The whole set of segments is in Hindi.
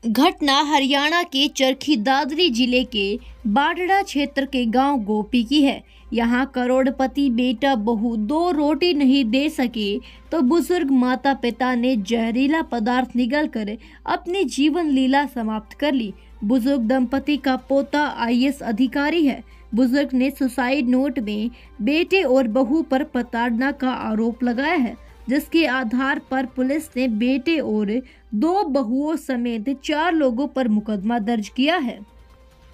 घटना हरियाणा के चरखी दादरी जिले के बाढ़ड़ा क्षेत्र के गांव गोपी की है। यहां करोड़पति बेटा बहू दो रोटी नहीं दे सके तो बुजुर्ग माता पिता ने जहरीला पदार्थ निगलकर अपनी जीवन लीला समाप्त कर ली। बुजुर्ग दंपति का पोता आईएएस अधिकारी है। बुजुर्ग ने सुसाइड नोट में बेटे और बहू पर प्रताड़ना का आरोप लगाया है, जिसके आधार पर पुलिस ने बेटे और दो बहुओं समेत 4 लोगों पर मुकदमा दर्ज किया है।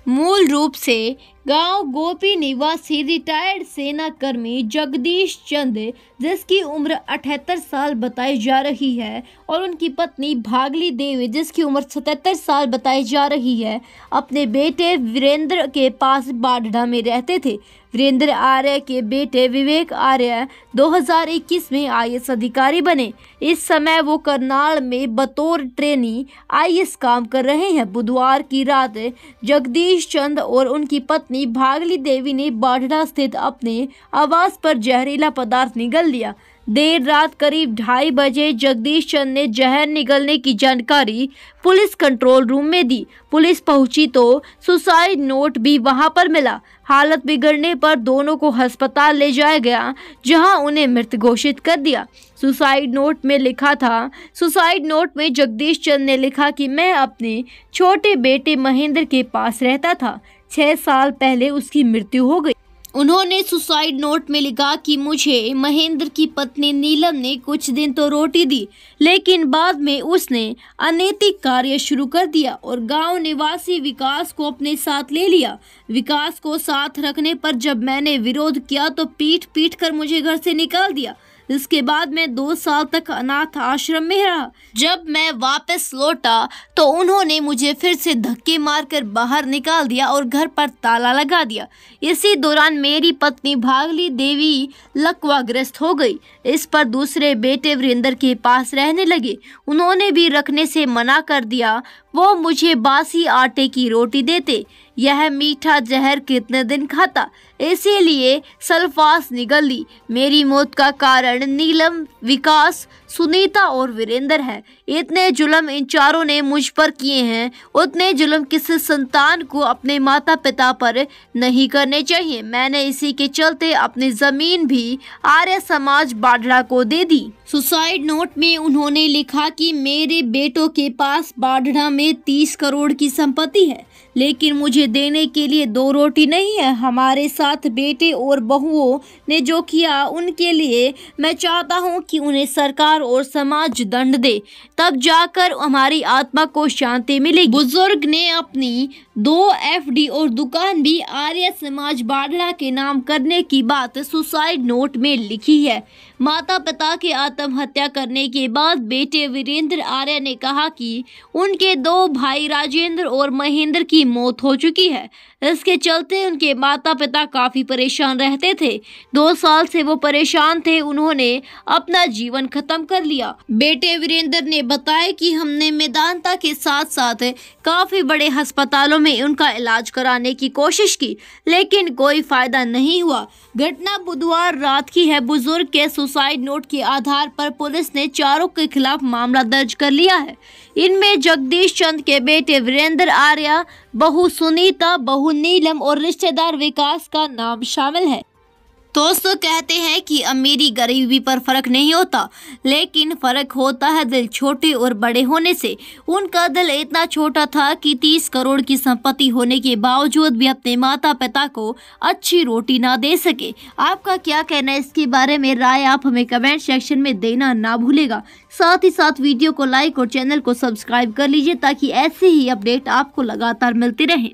मूल रूप से गांव गोपी निवासी रिटायर्ड सेना कर्मी जगदीश चंद, जिसकी उम्र 78 साल बताई जा रही है, और उनकी पत्नी भागली देवी, जिसकी उम्र 77 साल बताई जा रही है, अपने बेटे वीरेंद्र के पास बाढ़ड़ा में रहते थे। वीरेंद्र आर्य के बेटे विवेक आर्य 2021 में आईएएस अधिकारी बने। इस समय वो करनाल में बतौर ट्रेनी आईएएस काम कर रहे हैं। बुधवार की रात जगदीश चंद और उनकी पत्नी भागली देवी ने बाढ़ड़ा स्थित अपने आवास पर जहरीला पदार्थ निगल लिया। देर रात करीब 2:30 बजे जगदीश चंद ने जहर निगलने की जानकारी पुलिस कंट्रोल रूम में दी। पुलिस पहुंची तो सुसाइड नोट भी वहां पर मिला। हालत बिगड़ने पर दोनों को अस्पताल ले जाया गया, जहां उन्हें मृत घोषित कर दिया। सुसाइड नोट में जगदीश चंद ने लिखा कि मैं अपने छोटे बेटे महेंद्र के पास रहता था। 6 साल पहले उसकी मृत्यु हो गई। उन्होंने सुसाइड नोट में लिखा कि मुझे महेंद्र की पत्नी नीलम ने कुछ दिन तो रोटी दी, लेकिन बाद में उसने अनैतिक कार्य शुरू कर दिया और गांव निवासी विकास को अपने साथ ले लिया। विकास को साथ रखने पर जब मैंने विरोध किया तो पीट कर मुझे घर से निकाल दिया। इसके बाद मैं 2 साल तक अनाथ आश्रम में रहा। जब मैं वापस लौटा तो उन्होंने मुझे फिर से धक्के मारकर बाहर निकाल दिया और घर पर ताला लगा दिया। इसी दौरान मेरी पत्नी भागली देवी लकवाग्रस्त हो गई। इस पर दूसरे बेटे वीरेंद्र के पास रहने लगे। उन्होंने भी रखने से मना कर दिया। वो मुझे बासी आटे की रोटी देते। यह मीठा जहर कितने दिन खाता, इसीलिए सल्फास निगल ली। मेरी मौत का कारण नीलम, विकास, सुनीता और वीरेंद्र है। इतने जुल्म इन चारों ने मुझ पर किए हैं, उतने जुल्म किसी संतान को अपने माता पिता पर नहीं करने चाहिए। मैंने इसी के चलते अपनी जमीन भी आर्य समाज बाढ़ड़ा को दे दी। सुसाइड नोट में उन्होंने लिखा कि मेरे बेटों के पास बाढ़ड़ा में 30 करोड़ की संपत्ति है, लेकिन मुझे देने के लिए 2 रोटी नहीं है। हमारे साथ बेटे और बहुओं ने जो किया, उनके लिए मैं चाहता हूं कि उन्हें सरकार और समाज दंड दे, तब जाकर हमारी आत्मा को शांति मिलेगी। बुजुर्ग ने अपनी 2 एफडी और दुकान भी आर्य समाज बाढ़ड़ा के नाम करने की बात सुसाइड नोट में लिखी है। माता पिता के आत्महत्या करने के बाद बेटे वीरेंद्र आर्य ने कहा कि उनके 2 भाई राजेंद्र और महेंद्र की मौत हो चुकी है। इसके चलते उनके माता पिता काफी परेशान रहते थे। 2 साल से वो परेशान थे। उन्होंने अपना जीवन खत्म कर लिया। बेटे वीरेंद्र ने बताया कि हमने मैदानता के साथ साथ काफी बड़े अस्पतालों में उनका इलाज कराने की कोशिश की, लेकिन कोई फायदा नहीं हुआ। घटना बुधवार रात की है। बुजुर्ग के सुसाइड नोट के आधार पर पुलिस ने चारों के खिलाफ मामला दर्ज कर लिया है। इनमें जगदीश चंद के बेटे वीरेंद्र आर्य, बहू सुनीता, बहू नीलम और रिश्तेदार विकास का नाम शामिल है। दोस्तों, कहते हैं कि अमीरी गरीबी पर फर्क नहीं होता, लेकिन फर्क होता है दिल छोटे और बड़े होने से। उनका दिल इतना छोटा था कि 30 करोड़ की संपत्ति होने के बावजूद भी अपने माता पिता को अच्छी रोटी ना दे सके। आपका क्या कहना है इसके बारे में? राय आप हमें कमेंट सेक्शन में देना ना भूलेगा। साथ ही साथ वीडियो को लाइक और चैनल को सब्सक्राइब कर लीजिए, ताकि ऐसे ही अपडेट आपको लगातार मिलते रहें।